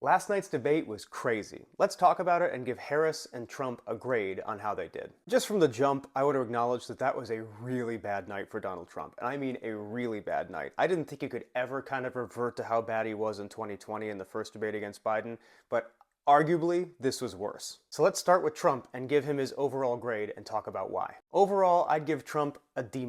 Last night's debate was crazy. Let's talk about it and give Harris and Trump a grade on how they did. Just from the jump, I would acknowledge that that was a really bad night for Donald Trump. And I mean a really bad night. I didn't think he could ever kind of revert to how bad he was in 2020 in the first debate against Biden, but arguably, this was worse. So let's start with Trump and give him his overall grade and talk about why. Overall, I'd give Trump a D-.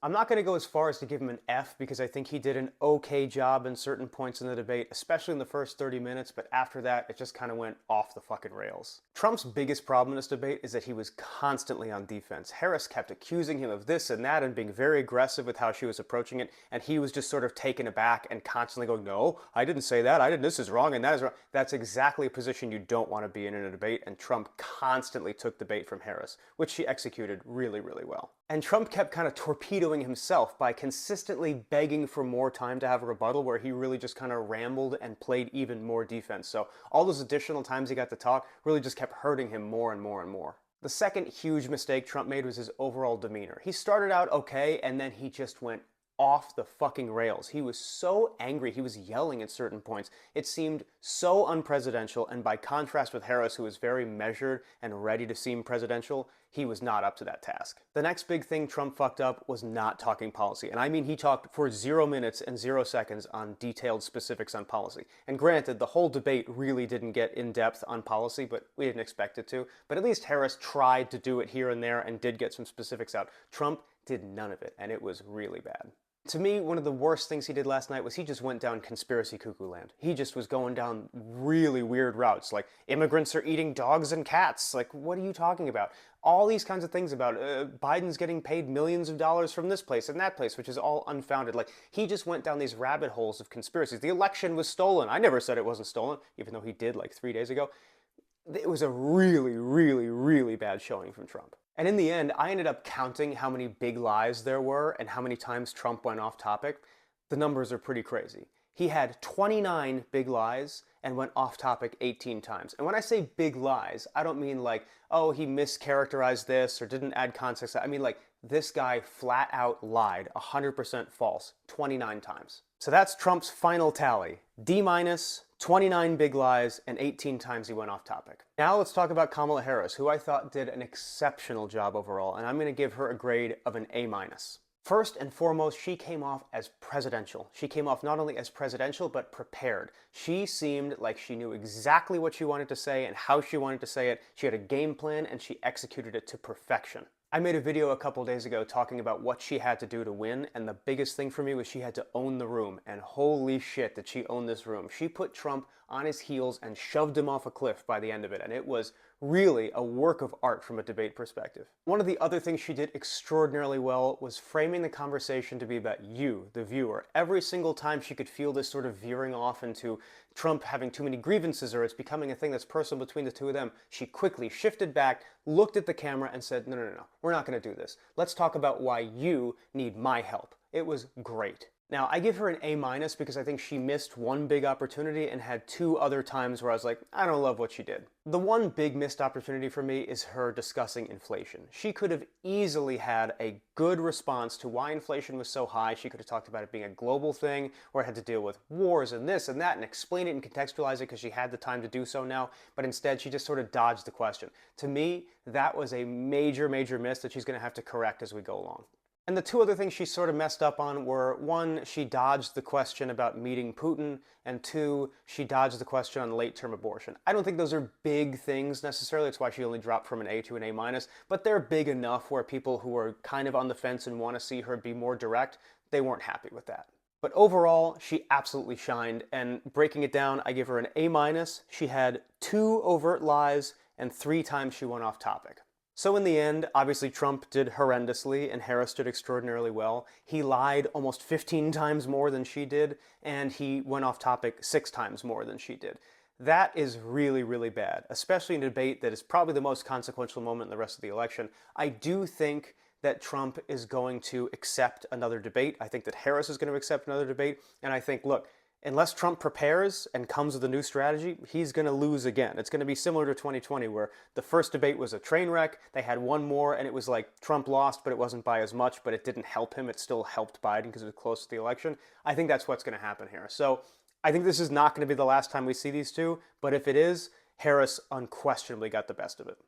I'm not going to go as far as to give him an F because I think he did an okay job in certain points in the debate, especially in the first 30 minutes, but after that, it just kind of went off the fucking rails. Trump's biggest problem in this debate is that he was constantly on defense. Harris kept accusing him of this and that and being very aggressive with how she was approaching it, and he was just sort of taken aback and constantly going, no, I didn't say that, I didn't, this is wrong and that is wrong. That's exactly a position you don't want to be in a debate, and Trump constantly took the bait from Harris, which she executed really, really well. And Trump kept kind of torpedoing himself by consistently begging for more time to have a rebuttal where he really just kind of rambled and played even more defense. So all those additional times he got to talk really just kept hurting him more and more and more. The second huge mistake Trump made was his overall demeanor. He started out okay, and then he just went off the fucking rails. He was so angry. He was yelling at certain points. It seemed so unpresidential, and by contrast with Harris, who was very measured and ready to seem presidential, he was not up to that task. The next big thing Trump fucked up was not talking policy. And I mean, he talked for 0 minutes and 0 seconds on detailed specifics on policy. And granted, the whole debate really didn't get in depth on policy, but we didn't expect it to. But at least Harris tried to do it here and there and did get some specifics out. Trump did none of it, and it was really bad. To me, one of the worst things he did last night was he just went down conspiracy cuckoo land. He just was going down really weird routes, like immigrants are eating dogs and cats. Like, what are you talking about? All these kinds of things about Biden's getting paid millions of dollars from this place and that place, which is all unfounded. Like, he just went down these rabbit holes of conspiracies. The election was stolen. I never said it wasn't stolen, even though he did like 3 days ago. It was a really, really, really bad showing from Trump. And in the end, I ended up counting how many big lies there were and how many times Trump went off topic. The numbers are pretty crazy. He had 29 big lies and went off topic 18 times. And when I say big lies, I don't mean like, oh, he mischaracterized this or didn't add context. I mean like, this guy flat out lied, 100% false, 29 times. So that's Trump's final tally. D-, 29 big lies, and 18 times he went off topic. Now let's talk about Kamala Harris, who I thought did an exceptional job overall, and I'm going to give her a grade of an A-. First and foremost, she came off as presidential. She came off not only as presidential, but prepared. She seemed like she knew exactly what she wanted to say and how she wanted to say it. She had a game plan, and she executed it to perfection. I made a video a couple days ago talking about what she had to do to win, and the biggest thing for me was she had to own the room, and holy shit did she own this room. She put Trump on his heels and shoved him off a cliff by the end of it, and it was really a work of art from a debate perspective. One of the other things she did extraordinarily well was framing the conversation to be about you, the viewer. Every single time she could feel this sort of veering off into Trump having too many grievances or it's becoming a thing that's personal between the two of them, she quickly shifted back, looked at the camera and said, no, no, no, no, we're not going to do this. Let's talk about why you need my help. It was great. Now, I give her an A- because I think she missed one big opportunity and had 2 other times where I was like, I don't love what she did. The one big missed opportunity for me is her discussing inflation. She could have easily had a good response to why inflation was so high. She could have talked about it being a global thing where it had to deal with wars and this and that and explain it and contextualize it because she had the time to do so now, but instead she just sort of dodged the question. To me, that was a major, major miss that she's going to have to correct as we go along. And the 2 other things she sort of messed up on were, 1, she dodged the question about meeting Putin, and 2, she dodged the question on late-term abortion. I don't think those are big things necessarily. It's why she only dropped from an A to an A-, but they're big enough where people who are kind of on the fence and want to see her be more direct, they weren't happy with that. But overall, she absolutely shined, and breaking it down, I give her an A-. She had 2 overt lies, and 3 times she went off topic. So in the end, obviously Trump did horrendously and Harris did extraordinarily well. He lied almost 15 times more than she did, and he went off topic 6 times more than she did. That is really, really bad, especially in a debate that is probably the most consequential moment in the rest of the election. I do think that Trump is going to accept another debate. I think that Harris is going to accept another debate, and I think, look, unless Trump prepares and comes with a new strategy, he's going to lose again. It's going to be similar to 2020, where the first debate was a train wreck. They had one more, and it was like Trump lost, but it wasn't by as much, but it didn't help him. It still helped Biden because it was close to the election. I think that's what's going to happen here. So I think this is not going to be the last time we see these two, but if it is, Harris unquestionably got the best of it.